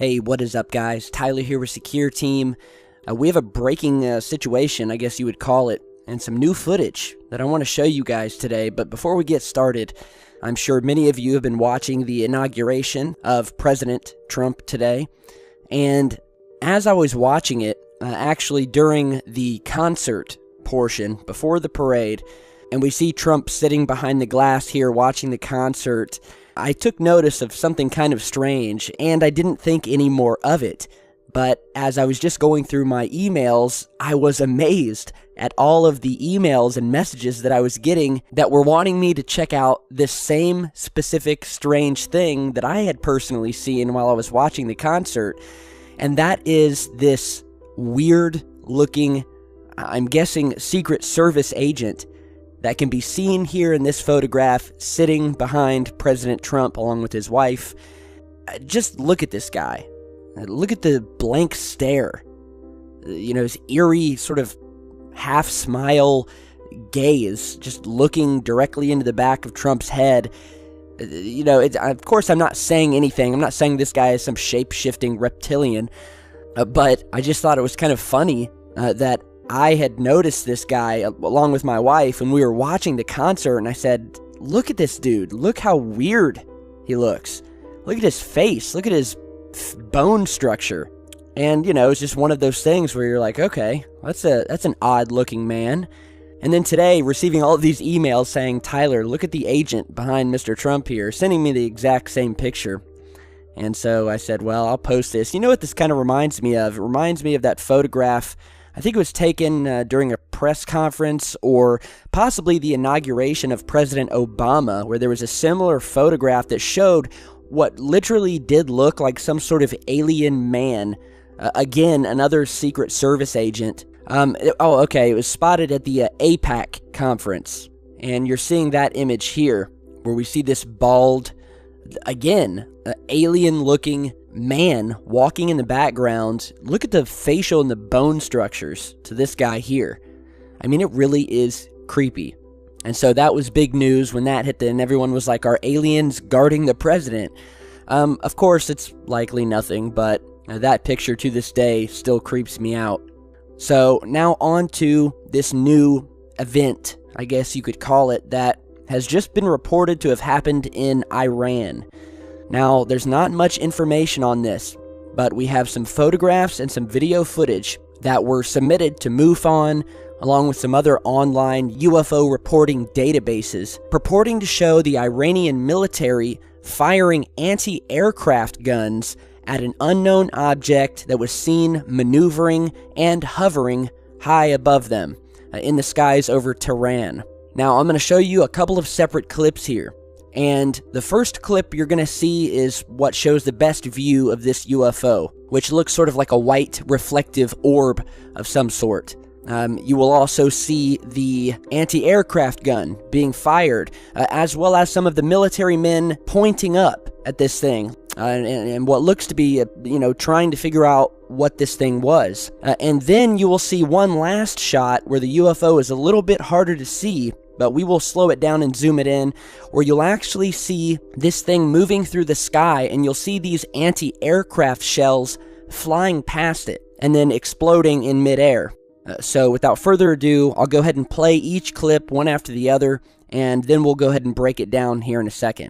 Hey, what is up, guys? Tyler here with Secure Team. We have a breaking situation, I guess you would call it, and some new footage that I want to show you guys today. But before we get started, I'm sure many of you have been watching the inauguration of President Trump today. And as I was watching it, actually during the concert portion, before the parade, and we see Trump sitting behind the glass here watching the concert, I took notice of something kind of strange, and I didn't think any more of it. But as I was just going through my emails, I was amazed at all of the emails and messages that I was getting that were wanting me to check out this same specific strange thing that I had personally seen while I was watching the concert. And that is this weird-looking, I'm guessing, Secret Service agent that can be seen here in this photograph sitting behind President Trump along with his wife. Just look at this guy. Look at the blank stare. You know, his eerie sort of half-smile gaze, just looking directly into the back of Trump's head. You know, of course, I'm not saying anything. I'm not saying this guy is some shape-shifting reptilian. But I just thought it was kind of funny that I had noticed this guy along with my wife when we were watching the concert, and I said, look at this dude. Look how weird he looks. Look at his face. Look at his bone structure. And, you know, it's just one of those things where you're like, okay, that's an odd-looking man. And then today, receiving all of these emails saying, Tyler, look at the agent behind Mr. Trump here, sending me the exact same picture. And so I said, well, I'll post this. You know what this kind of reminds me of? It reminds me of that photograph. I think it was taken during a press conference or possibly the inauguration of President Obama, where there was a similar photograph that showed what literally did look like some sort of alien man. Again, another Secret Service agent. It was spotted at the APAC conference. And you're seeing that image here, where we see this bald, again, alien-looking man walking in the background. Look at the facial and the bone structures to this guy here. I mean, it really is creepy. And so that was big news when that hit, and everyone was like, are aliens guarding the president? Of course, it's likely nothing, but that picture to this day still creeps me out. So now on to this new event, I guess you could call it, that has just been reported to have happened in Iran. Now, there's not much information on this, but we have some photographs and some video footage that were submitted to MUFON, along with some other online UFO reporting databases, purporting to show the Iranian military firing anti-aircraft guns at an unknown object that was seen maneuvering and hovering high above them in the skies over Tehran. Now, I'm going to show you a couple of separate clips here. And the first clip you're going to see is what shows the best view of this UFO, which looks sort of like a white reflective orb of some sort. You will also see the anti-aircraft gun being fired, as well as some of the military men pointing up at this thing, and what looks to be, trying to figure out what this thing was. And then you will see one last shot where the UFO is a little bit harder to see, but we will slow it down and zoom it in, where you'll actually see this thing moving through the sky, and you'll see these anti-aircraft shells flying past it and then exploding in midair. So without further ado, I'll go ahead and play each clip one after the other, and then we'll go ahead and break it down here in a second.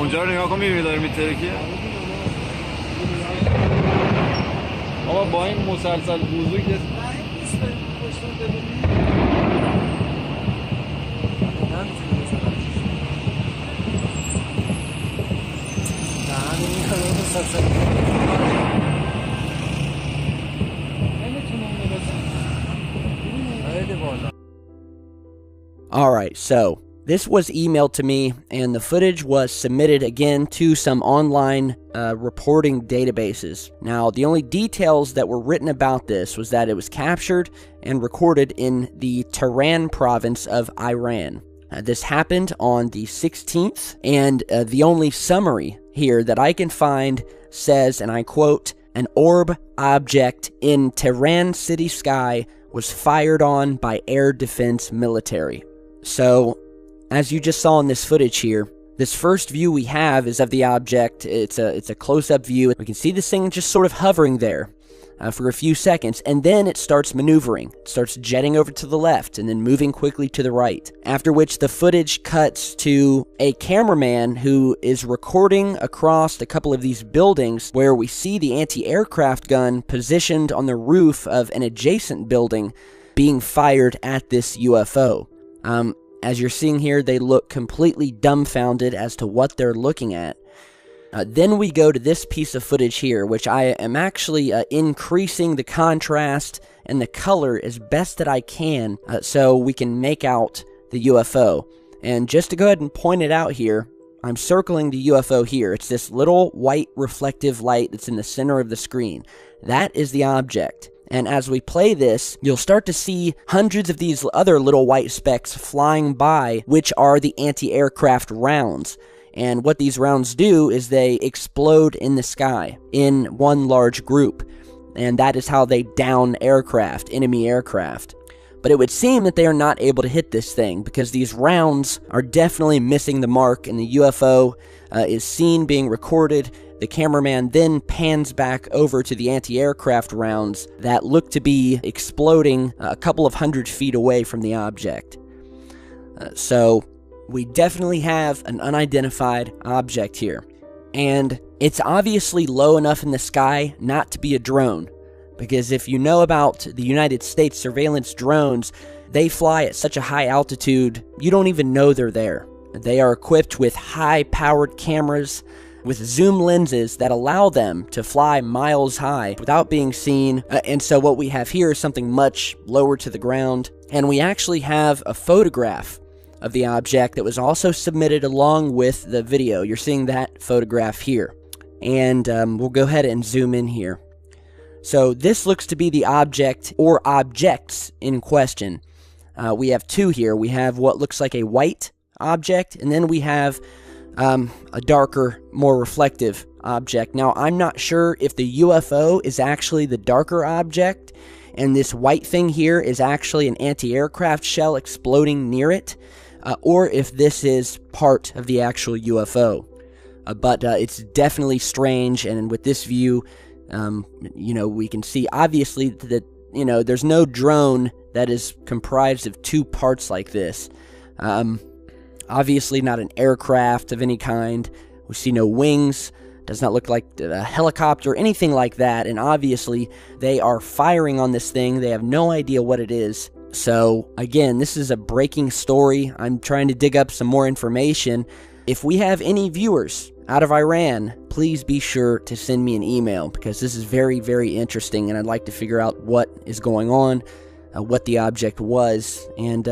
اونجا رو نگاه کن، میبینی داره میترکیه. بابا با این مسلسل بزرگ Alright, so this was emailed to me, and the footage was submitted again to some online reporting databases. Now, the only details that were written about this was that it was captured and recorded in the Tehran province of Iran. This happened on the 16th, and the only summary here that I can find says, and I quote, "An orb object in Tehran city sky was fired on by air defense military." So, as you just saw in this footage here, this first view we have is of the object. It's a close-up view. We can see this thing just sort of hovering there for a few seconds, and then it starts maneuvering. It starts jetting over to the left and then moving quickly to the right. After which the footage cuts to a cameraman who is recording across a couple of these buildings where we see the anti-aircraft gun positioned on the roof of an adjacent building being fired at this UFO. As you're seeing here, they look completely dumbfounded as to what they're looking at. Then we go to this piece of footage here, which I am actually increasing the contrast and the color as best that I can so we can make out the UFO. And just to go ahead and point it out here, I'm circling the UFO here. It's this little white reflective light that's in the center of the screen. That is the object. And as we play this, you'll start to see hundreds of these other little white specks flying by, which are the anti-aircraft rounds. And what these rounds do is they explode in the sky in one large group. And that is how they down aircraft, enemy aircraft. But it would seem that they are not able to hit this thing because these rounds are definitely missing the mark, and the UFO is seen being recorded. The cameraman then pans back over to the anti-aircraft rounds that look to be exploding a couple of 100 feet away from the object. So we definitely have an unidentified object here. And it's obviously low enough in the sky not to be a drone. Because if you know about the United States surveillance drones, they fly at such a high altitude, you don't even know they're there. They are equipped with high-powered cameras, with zoom lenses that allow them to fly miles high without being seen. And so what we have here is something much lower to the ground. And we actually have a photograph of the object that was also submitted along with the video. You're seeing that photograph here. And we'll go ahead and zoom in here. So this looks to be the object or objects in question. We have two here. We have what looks like a white object, and then we have a darker, more reflective object. Now, I'm not sure if the UFO is actually the darker object, and this white thing here is actually an anti-aircraft shell exploding near it, or if this is part of the actual UFO. But it's definitely strange, and with this view, we can see obviously that, there's no drone that is comprised of two parts like this. Obviously not an aircraft of any kind. We see no wings. Does not look like a helicopter or anything like that. And obviously they are firing on this thing. They have no idea what it is. So again, this is a breaking story. I'm trying to dig up some more information. If we have any viewers out of Iran, please be sure to send me an email, because this is very, very interesting, and I'd like to figure out what is going on, what the object was, and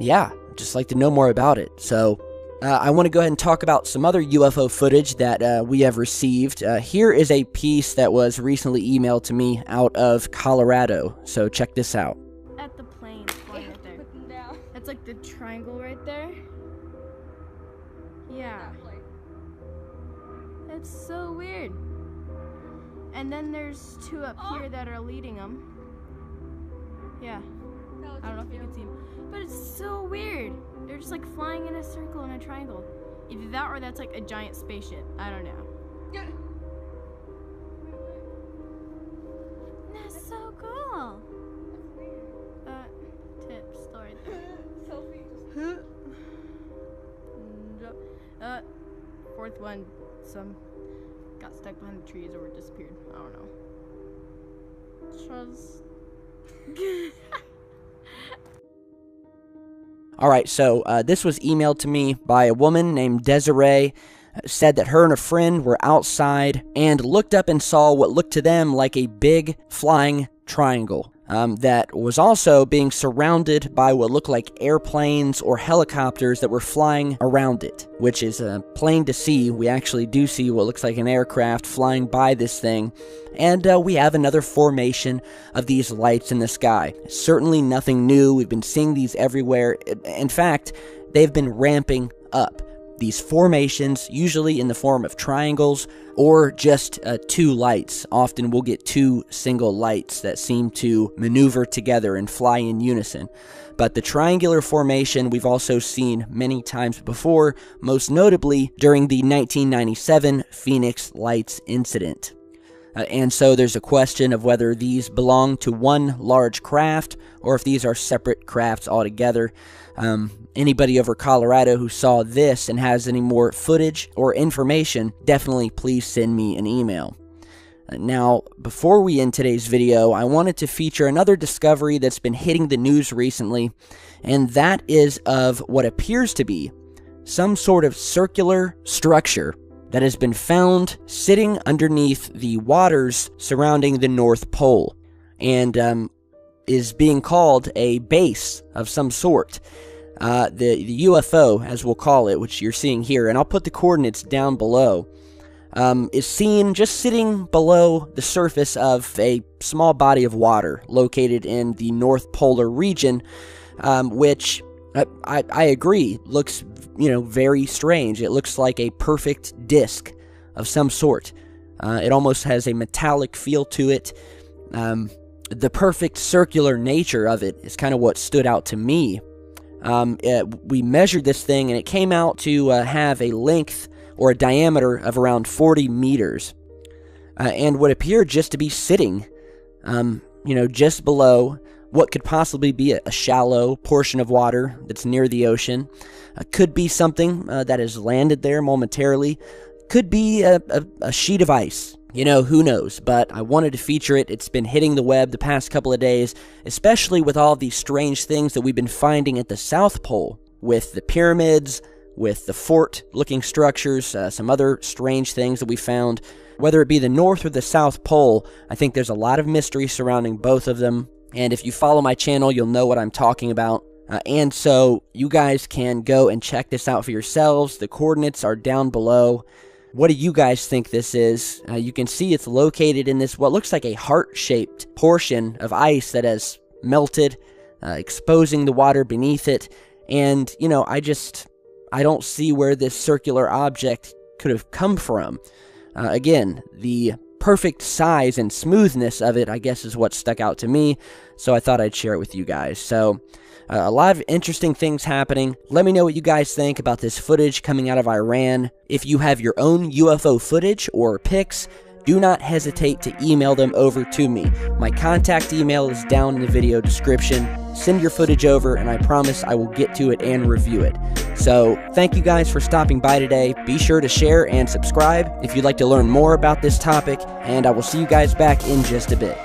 yeah, I'd just like to know more about it. So I want to go ahead and talk about some other UFO footage that we have received. Here is a piece that was recently emailed to me out of Colorado, so check this out. At the plane flying right there. That's like the triangle right there. Yeah. That's so weird. And then there's two up here that are leading them. Yeah. I don't know if you can see them. But it's so weird. They're just like flying in a circle in a triangle. Either that or that's like a giant spaceship. I don't know. That's so cool. Tip story. Selfie. fourth one, some got stuck behind the trees or disappeared. I don't know. Alright, so this was emailed to me by a woman named Desiree. Said that her and a friend were outside and looked up and saw what looked to them like a big flying triangle that was also being surrounded by what looked like airplanes or helicopters that were flying around it, which is plain to see. We actually do see what looks like an aircraft flying by this thing, and we have another formation of these lights in the sky. Certainly nothing new. We've been seeing these everywhere. In fact, they've been ramping up. These formations, usually in the form of triangles or just two lights. Often we'll get two single lights that seem to maneuver together and fly in unison. But the triangular formation we've also seen many times before, most notably during the 1997 Phoenix Lights incident. And so there's a question of whether these belong to one large craft or if these are separate crafts altogether. Anybody over Colorado who saw this and has any more footage or information, definitely please send me an email. Now, before we end today's video, I wanted to feature another discovery that's been hitting the news recently, and that is of what appears to be some sort of circular structure that has been found sitting underneath the waters surrounding the North Pole, and is being called a base of some sort. The UFO, as we'll call it, which you're seeing here, and I'll put the coordinates down below, is seen just sitting below the surface of a small body of water located in the North Polar region, which I agree looks, very strange. It looks like a perfect disc of some sort. It almost has a metallic feel to it. The perfect circular nature of it is kind of what stood out to me. We measured this thing, and it came out to have a length or a diameter of around 40 meters, and what appeared just to be sitting, just below what could possibly be a shallow portion of water that's near the ocean. Could be something that has landed there momentarily. Could be a sheet of ice. Who knows, but I wanted to feature it. It's been hitting the web the past couple of days, especially with all these strange things that we've been finding at the South Pole, with the pyramids, with the fort-looking structures, some other strange things that we found. Whether it be the North or the South Pole, I think there's a lot of mystery surrounding both of them, and if you follow my channel, you'll know what I'm talking about. And so, you guys can go and check this out for yourselves. The coordinates are down below. What do you guys think this is? You can see it's located in this, what looks like a heart-shaped portion of ice that has melted, exposing the water beneath it. And, I don't see where this circular object could have come from. Again, the perfect size and smoothness of it, I guess, is what stuck out to me. So I thought I'd share it with you guys. So, a lot of interesting things happening. Let me know what you guys think about this footage coming out of Iran. If you have your own UFO footage or pics, do not hesitate to email them over to me. My contact email is down in the video description. Send your footage over, and I promise I will get to it and review it. So, thank you guys for stopping by today. Be sure to share and subscribe if you'd like to learn more about this topic, and I will see you guys back in just a bit.